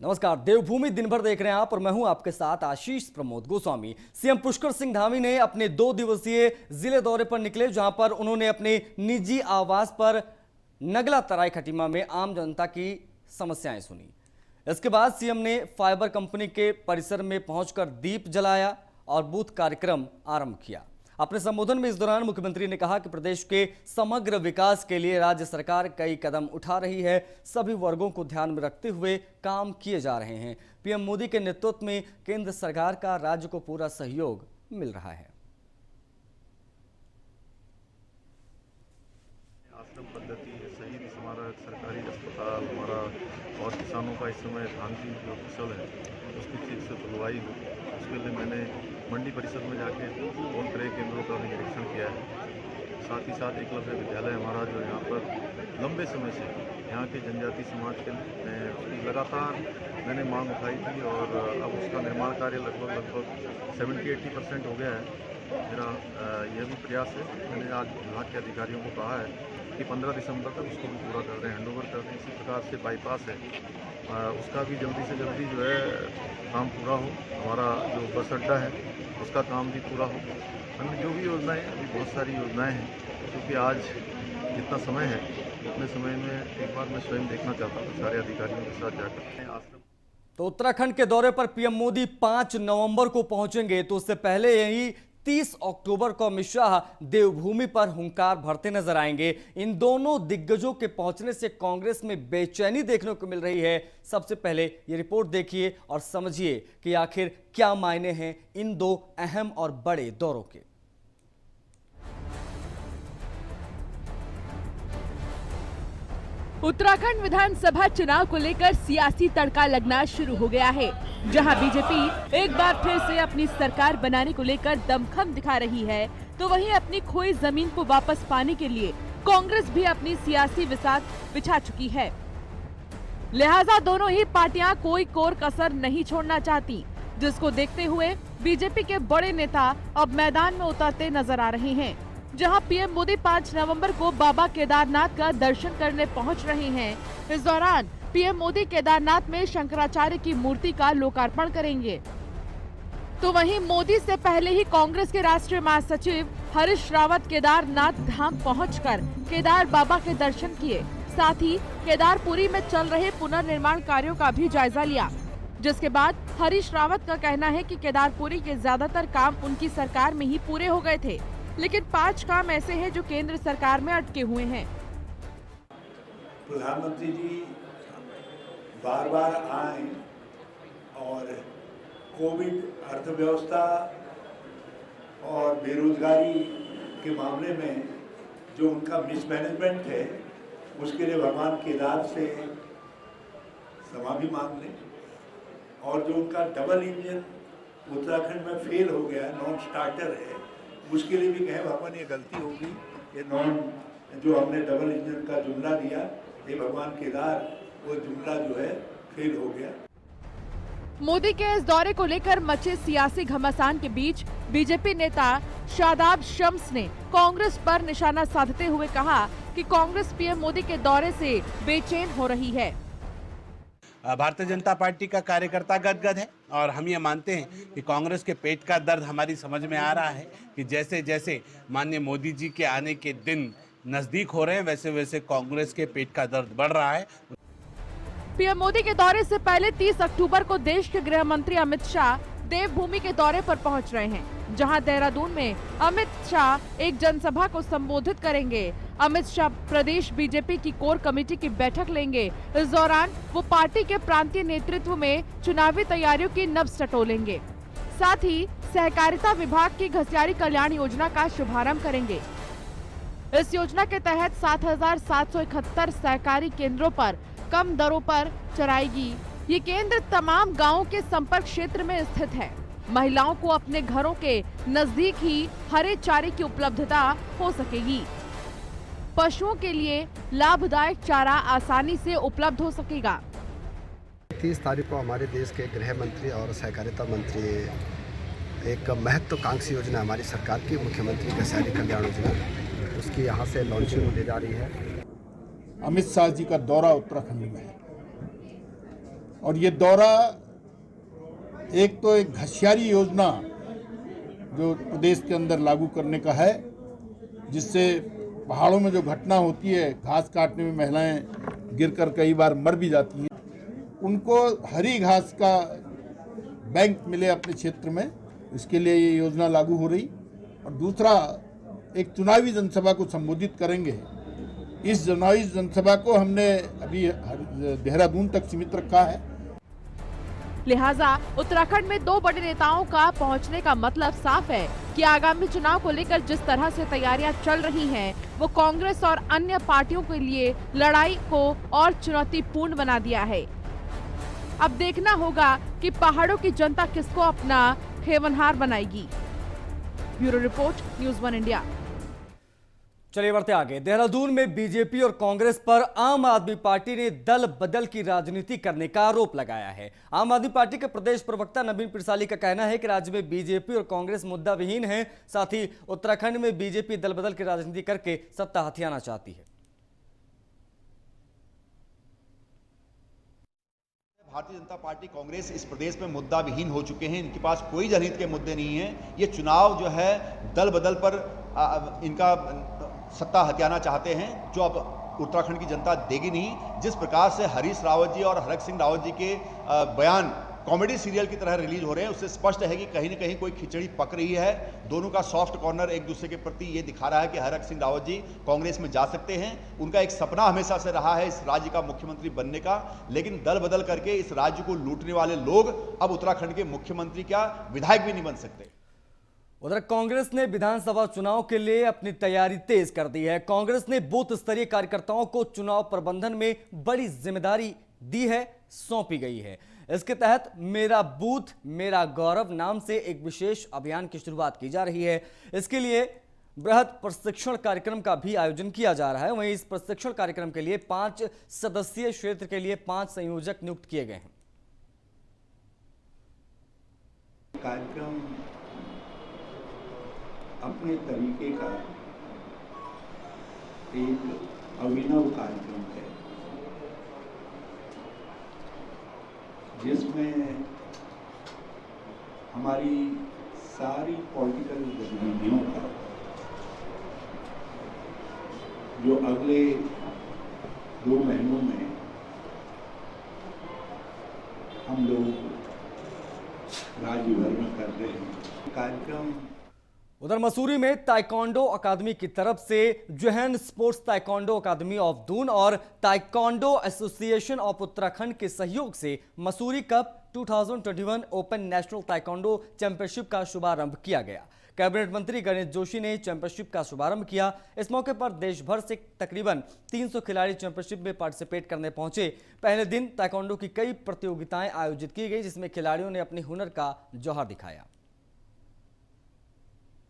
नमस्कार, देवभूमि दिन भर देख रहे हैं आप और मैं हूं आपके साथ आशीष प्रमोद गोस्वामी। सीएम पुष्कर सिंह धामी ने अपने 2 दिवसीय जिले दौरे पर निकले, जहां पर उन्होंने अपने निजी आवास पर नगला तराई खटीमा में आम जनता की समस्याएं सुनी। इसके बाद सीएम ने फाइबर कंपनी के परिसर में पहुंचकर दीप जलाया और बूथ कार्यक्रम आरंभ किया। अपने संबोधन में इस दौरान मुख्यमंत्री ने कहा कि प्रदेश के समग्र विकास के लिए राज्य सरकार कई कदम उठा रही है। सभी वर्गों को ध्यान में रखते हुए काम किए जा रहे हैं। पीएम मोदी के नेतृत्व में केंद्र सरकार का राज्य को पूरा सहयोग मिल रहा है। आश्रम पद्धति, शहीद स्मारक, सरकारी अस्पताल हमारा और किसानों का इस समय धान की जो फसल है उसकी ठीक से तुलवाई हो, उसके लिए मैंने मंडी परिषद में जाके 2 क्रय केंद्रों का भी निरीक्षण किया है। साथ ही साथ एकलव्य विद्यालय हमारा जो यहाँ पर लंबे समय से यहाँ के जनजाति समाज के उसकी लगातार मैंने मांग उठाई थी और अब उसका निर्माण कार्य लगभग 70-80% हो गया है। मेरा यह भी प्रयास है, मैंने आज विभाग के अधिकारियों को कहा है कि 15 दिसंबर तक उसको भी पूरा कर दें, हैंडओवर कर दें। इसी प्रकार से बाईपास है उसका भी जल्दी से जल्दी जो है काम पूरा हो। हमारा जो बस अड्डा है उसका काम भी पूरा हो। अन्य जो भी योजनाएं, अभी बहुत सारी योजनाएं हैं, क्योंकि आज जितना समय है उतने समय में एक बार मैं स्वयं देखना चाहता हूँ सारे अधिकारियों के साथ जाकर। तो उत्तराखंड के दौरे पर पीएम मोदी 5 नवंबर को पहुंचेंगे, तो उससे पहले यही 30 अक्टूबर को अमित शाह देवभूमि पर हुंकार भरते नजर आएंगे। इन दोनों दिग्गजों के पहुंचने से कांग्रेस में बेचैनी देखने को मिल रही है। सबसे पहले ये रिपोर्ट देखिए और समझिए कि आखिर क्या मायने हैं इन 2 अहम और बड़े दौरों के। उत्तराखंड विधानसभा चुनाव को लेकर सियासी तड़का लगना शुरू हो गया है, जहां बीजेपी एक बार फिर से अपनी सरकार बनाने को लेकर दमखम दिखा रही है, तो वहीं अपनी खोई जमीन को वापस पाने के लिए कांग्रेस भी अपनी सियासी बिसात बिछा चुकी है। लिहाजा दोनों ही पार्टियां कोई कोर कसर नहीं छोड़ना चाहती, जिसको देखते हुए बीजेपी के बड़े नेता अब मैदान में उतरते नजर आ रहे हैं। जहां पीएम मोदी 5 नवंबर को बाबा केदारनाथ का दर्शन करने पहुंच रहे हैं, इस दौरान पीएम मोदी केदारनाथ में शंकराचार्य की मूर्ति का लोकार्पण करेंगे। तो वहीं मोदी से पहले ही कांग्रेस के राष्ट्रीय महासचिव हरीश रावत केदारनाथ धाम पहुंचकर केदार बाबा के दर्शन किए। साथ ही केदारपुरी में चल रहे पुनर्निर्माण कार्यों का भी जायजा लिया, जिसके बाद हरीश रावत का कहना है कि केदारपुरी के ज्यादातर काम उनकी सरकार में ही पूरे हो गए थे, लेकिन 5 काम ऐसे हैं जो केंद्र सरकार में अटके हुए हैं। प्रधानमंत्री जी बार बार आए और कोविड, अर्थव्यवस्था और बेरोजगारी के मामले में जो उनका मिसमैनेजमेंट है उसके लिए भगवान केदार से क्षमा भी मांग लें। और जो उनका डबल इंजन उत्तराखंड में फेल हो गया, नॉन स्टार्टर है, उसके लिए भी कहें भगवान ये गलती होगी, ये जो हमने डबल इंजन का जुमला दिया, ये भगवान केदार वो जुमला जो है फेल हो गया। मोदी के इस दौरे को लेकर मचे सियासी घमासान के बीच बीजेपी नेता शादाब शम्स ने कांग्रेस पर निशाना साधते हुए कहा कि कांग्रेस पीएम मोदी के दौरे से बेचैन हो रही है। भारतीय जनता पार्टी का कार्यकर्ता गदगद है और हम ये मानते हैं कि कांग्रेस के पेट का दर्द हमारी समझ में आ रहा है कि जैसे जैसे माननीय मोदी जी के आने के दिन नजदीक हो रहे हैं, वैसे वैसे कांग्रेस के पेट का दर्द बढ़ रहा है। पीएम मोदी के दौरे से पहले 30 अक्टूबर को देश के गृह मंत्री अमित शाह देवभूमि के दौरे पर पहुंच रहे हैं, जहां देहरादून में अमित शाह एक जनसभा को संबोधित करेंगे। अमित शाह प्रदेश बीजेपी की कोर कमेटी की बैठक लेंगे। इस दौरान वो पार्टी के प्रांतीय नेतृत्व में चुनावी तैयारियों की नब्ज टटोलेंगे। साथ ही सहकारिता विभाग की घसियारी कल्याण योजना का शुभारंभ करेंगे। इस योजना के तहत 7,771 सहकारी केंद्रों पर कम दरों पर चराएगी। ये केंद्र तमाम गांवों के संपर्क क्षेत्र में स्थित है। महिलाओं को अपने घरों के नजदीक ही हरे चारे की उपलब्धता हो सकेगी। पशुओं के लिए लाभदायक चारा आसानी से उपलब्ध हो सकेगा। 30 तारीख को हमारे देश के गृह मंत्री और सहकारिता मंत्री एक महत्वाकांक्षी योजना हमारी सरकार की मुख्यमंत्री घसियारी कल्याण योजना, उसकी यहाँ से लॉन्चिंग होने जा रही है। अमित शाह जी का दौरा उत्तराखंड में है। और ये दौरा एक तो एक घसियारी योजना जो प्रदेश के अंदर लागू करने का है, जिससे पहाड़ों में जो घटना होती है, घास काटने में महिलाएं गिरकर कई बार मर भी जाती हैं, उनको हरी घास का बैंक मिले अपने क्षेत्र में, इसके लिए ये योजना लागू हो रही। और दूसरा, एक चुनावी जनसभा को संबोधित करेंगे। इस चुनावी जनसभा को हमने अभी देहरादून तक सीमित रखा है। लिहाजा उत्तराखंड में दो बड़े नेताओं का पहुंचने का मतलब साफ है कि आगामी चुनाव को लेकर जिस तरह से तैयारियां चल रही हैं, वो कांग्रेस और अन्य पार्टियों के लिए लड़ाई को और चुनौतीपूर्ण बना दिया है। अब देखना होगा कि पहाड़ों की जनता किसको अपना खेवनहार बनाएगी। Bureau report, news 1 India. चलिए बढ़ते आगे। देहरादून में बीजेपी और कांग्रेस पर आम आदमी पार्टी ने दल बदल की राजनीति करने का आरोप लगाया है। आम आदमी पार्टी के प्रदेश प्रवक्ता नवीन पिरसाली का कहना है कि राज्य में बीजेपी और कांग्रेस मुद्दा विहीन है। साथ ही उत्तराखंड में बीजेपी दल बदल की राजनीति करके सत्ता हथियाना चाहती है। भारतीय जनता पार्टी, कांग्रेस इस प्रदेश में मुद्दा विहीन हो चुके हैं। इनके पास कोई जनहित के मुद्दे नहीं है। ये चुनाव जो है दल बदल पर इनका सत्ता हथियाना चाहते हैं, जो अब उत्तराखंड की जनता देगी नहीं। जिस प्रकार से हरीश रावत जी और हरक सिंह रावत जी के बयान कॉमेडी सीरियल की तरह रिलीज हो रहे हैं, उससे स्पष्ट है कि कहीं न कहीं कोई खिचड़ी पक रही है। दोनों का सॉफ्ट कॉर्नर एक दूसरे के प्रति ये दिखा रहा है कि हरक सिंह रावत जी कांग्रेस में जा सकते हैं। उनका एक सपना हमेशा से रहा है इस राज्य का मुख्यमंत्री बनने का, लेकिन दल बदल करके इस राज्य को लूटने वाले लोग अब उत्तराखंड के मुख्यमंत्री क्या विधायक भी नहीं बन सकते। उधर कांग्रेस ने विधानसभा चुनाव के लिए अपनी तैयारी तेज कर दी है। कांग्रेस ने बूथ स्तरीय कार्यकर्ताओं को चुनाव प्रबंधन में बड़ी जिम्मेदारी दी है, सौंपी गई है। इसके तहत मेरा बूथ मेरा गौरव नाम से एक विशेष अभियान की शुरुआत की जा रही है। इसके लिए बृहद प्रशिक्षण कार्यक्रम का भी आयोजन किया जा रहा है। वहीं इस प्रशिक्षण कार्यक्रम के लिए 5 सदस्यीय क्षेत्र के लिए 5 संयोजक नियुक्त किए गए हैं। कार्यक्रम अपने तरीके का एक अभिनव कार्यक्रम है, जिसमें हमारी सारी पॉलिटिकल गतिविधियों का जो अगले 2 महीनों में हम लोग राज्य भर में कर रहे हैं कार्यक्रम। उधर मसूरी में ताइक्वांडो अकादमी की तरफ से जोहेन sports taekwondo academy of Doon और ताइक्वांडो एसोसिएशन ऑफ उत्तराखंड के सहयोग से Mussoorie cup 2021 open national taekwondo championship का शुभारंभ किया गया। कैबिनेट मंत्री गणेश जोशी ने चैंपियनशिप का शुभारंभ किया। इस मौके पर देश भर से तकरीबन 300 खिलाड़ी चैंपियनशिप में पार्टिसिपेट करने पहुंचे। पहले दिन ताइक्वांडो की कई प्रतियोगिताएं आयोजित की गई, जिसमें खिलाड़ियों ने अपने हुनर का जौहर दिखाया।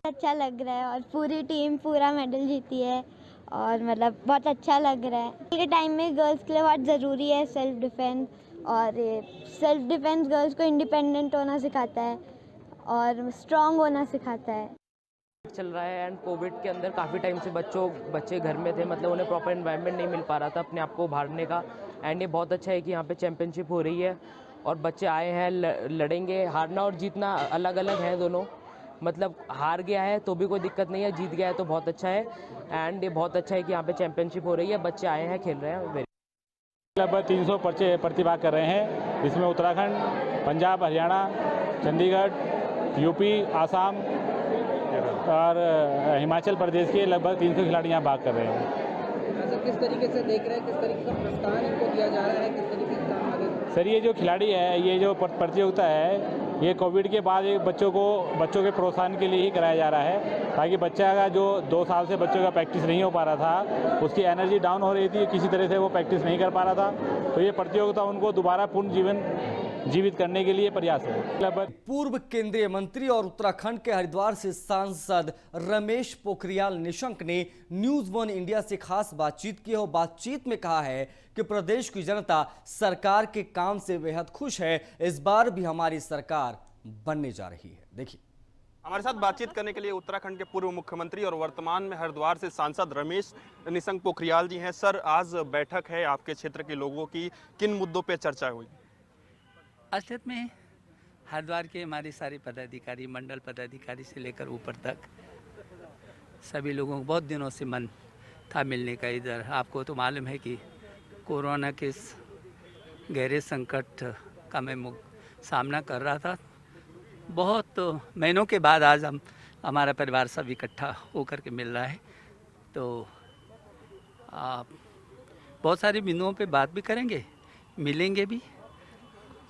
अच्छा लग रहा है और पूरी टीम पूरा मेडल जीती है और मतलब बहुत अच्छा लग रहा है। के टाइम में गर्ल्स के लिए बहुत ज़रूरी है सेल्फ डिफेंस, और सेल्फ डिफेंस गर्ल्स को इंडिपेंडेंट होना सिखाता है और स्ट्रांग होना सिखाता है। चल रहा है एंड कोविड के अंदर काफ़ी टाइम से बच्चे घर में थे, मतलब उन्हें प्रॉपर एनवायरनमेंट नहीं मिल पा रहा था अपने आप को उभारने का। एंड ये बहुत अच्छा है कि यहाँ पे चैंपियनशिप हो रही है और बच्चे आए हैं, लड़ेंगे। हारना और जीतना अलग अलग है दोनों, मतलब हार गया है तो भी कोई दिक्कत नहीं है, जीत गया है तो बहुत अच्छा है। एंड ये बहुत अच्छा है कि यहाँ पे चैंपियनशिप हो रही है, बच्चे आए हैं, खेल रहे हैं। लगभग 300 बच्चे प्रतिभाग कर रहे हैं, जिसमें उत्तराखंड, पंजाब, हरियाणा, चंडीगढ़, यूपी, आसाम और हिमाचल प्रदेश के लगभग 300 खिलाड़ी यहाँ भाग कर रहे हैं। किस तरीके से देख रहे हैं, किस तरीके का प्रोत्साहन इनको दिया जा रहा है, किस तरीके से काम आगे? सर, ये जो खिलाड़ी है, ये जो प्रतियोगिता है, ये कोविड के बाद एक बच्चों के प्रोत्साहन के लिए ही कराया जा रहा है, ताकि बच्चा का जो 2 साल से बच्चों का प्रैक्टिस नहीं हो पा रहा था, उसकी एनर्जी डाउन हो रही थी, किसी तरह से वो प्रैक्टिस नहीं कर पा रहा था, तो ये प्रतियोगिता उनको दोबारा पूर्ण जीवन जीवित करने के लिए प्रयास है। पूर्व केंद्रीय मंत्री और उत्तराखंड के हरिद्वार से सांसद रमेश पोखरियाल निशंक ने न्यूज़ 1 इंडिया से खास बातचीत की और बातचीत में कहा है कि प्रदेश की जनता सरकार के काम से बेहद खुश है। इस बार भी हमारी सरकार बनने जा रही है। देखिए, हमारे साथ बातचीत करने के लिए उत्तराखंड के पूर्व मुख्यमंत्री और वर्तमान में हरिद्वार से सांसद रमेश निशंक पोखरियाल जी हैं। सर, आज बैठक है आपके क्षेत्र के लोगों की, किन मुद्दों पे चर्चा हुई? असलियत में हरिद्वार के हमारे सारे पदाधिकारी, मंडल पदाधिकारी से लेकर ऊपर तक सभी लोगों को बहुत दिनों से मन था मिलने का। इधर आपको तो मालूम है कि कोरोना के इस गहरे संकट का मैं सामना कर रहा था। बहुत महीनों के बाद आज हमारा परिवार सब इकट्ठा होकर के मिल रहा है, तो आप बहुत सारी बिंदुओं पे बात भी करेंगे, मिलेंगे भी।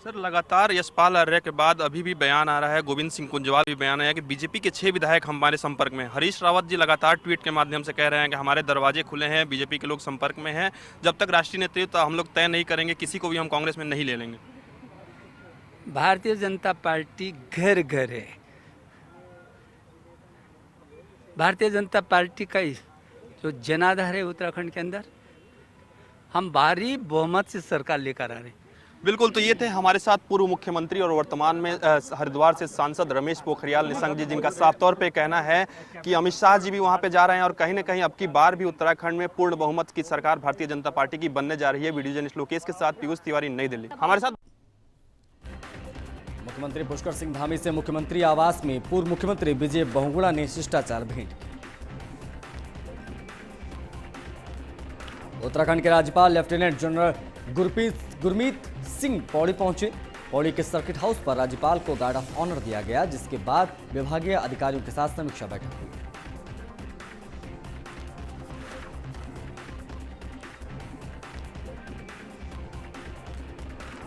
सर, लगातार यशपाल आर्य के बाद अभी भी बयान आ रहा है, गोविंद सिंह कुंजवाल भी बयान आया कि बीजेपी के 6 विधायक हमारे संपर्क में। हरीश रावत जी लगातार ट्वीट के माध्यम से कह रहे हैं कि हमारे दरवाजे खुले हैं, बीजेपी के लोग संपर्क में हैं, जब तक राष्ट्रीय नेतृत्व हम लोग तय नहीं करेंगे किसी को भी हम कांग्रेस में नहीं ले लेंगे। भारतीय जनता पार्टी घर घर है। भारतीय जनता पार्टी का जो जनाधार है उत्तराखंड के अंदर, हम भारी बहुमत से सरकार लेकर आ रहे हैं। बिल्कुल, तो ये थे हमारे साथ पूर्व मुख्यमंत्री और वर्तमान में हरिद्वार से सांसद रमेश पोखरियाल निशंक जी, जिनका साफ तौर पे कहना है कि अमित शाह जी भी वहां पे जा रहे हैं और कहीं ना कहीं अब की बार भी उत्तराखंड में पूर्ण बहुमत की सरकार भारतीय जनता पार्टी की बनने जा रही है। वीडियो जर्नलिस्ट लोकेश के साथ पीयूष तिवारी, नई दिल्ली। हमारे साथ मुख्यमंत्री पुष्कर सिंह धामी से मुख्यमंत्री आवास में पूर्व मुख्यमंत्री विजय बहुगुणा ने शिष्टाचार भेंट की। उत्तराखंड के राज्यपाल लेफ्टिनेंट जनरल गुरमीत सिंह पौड़ी पहुंचे। पौड़ी के सर्किट हाउस पर राज्यपाल को गार्ड ऑफ ऑनर दिया गया, जिसके बाद विभागीय अधिकारियों के साथ समीक्षा बैठक हुई।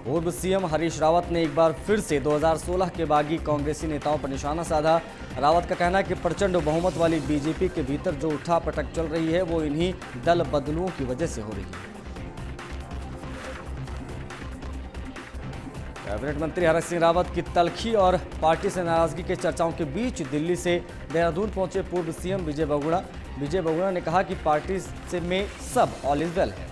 पूर्व सीएम हरीश रावत ने एक बार फिर से 2016 के बागी कांग्रेसी नेताओं पर निशाना साधा। रावत का कहना है कि प्रचंड बहुमत वाली बीजेपी के भीतर जो उठापटक चल रही है वो इन्हीं दल बदलुओं की वजह से हो रही है। कैबिनेट मंत्री हरक सिंह रावत की तलखी और पार्टी से नाराजगी के चर्चाओं के बीच दिल्ली से देहरादून पहुंचे पूर्व सीएम विजय बहुगुणा ने कहा कि पार्टी से में सब ऑल इज वेल है।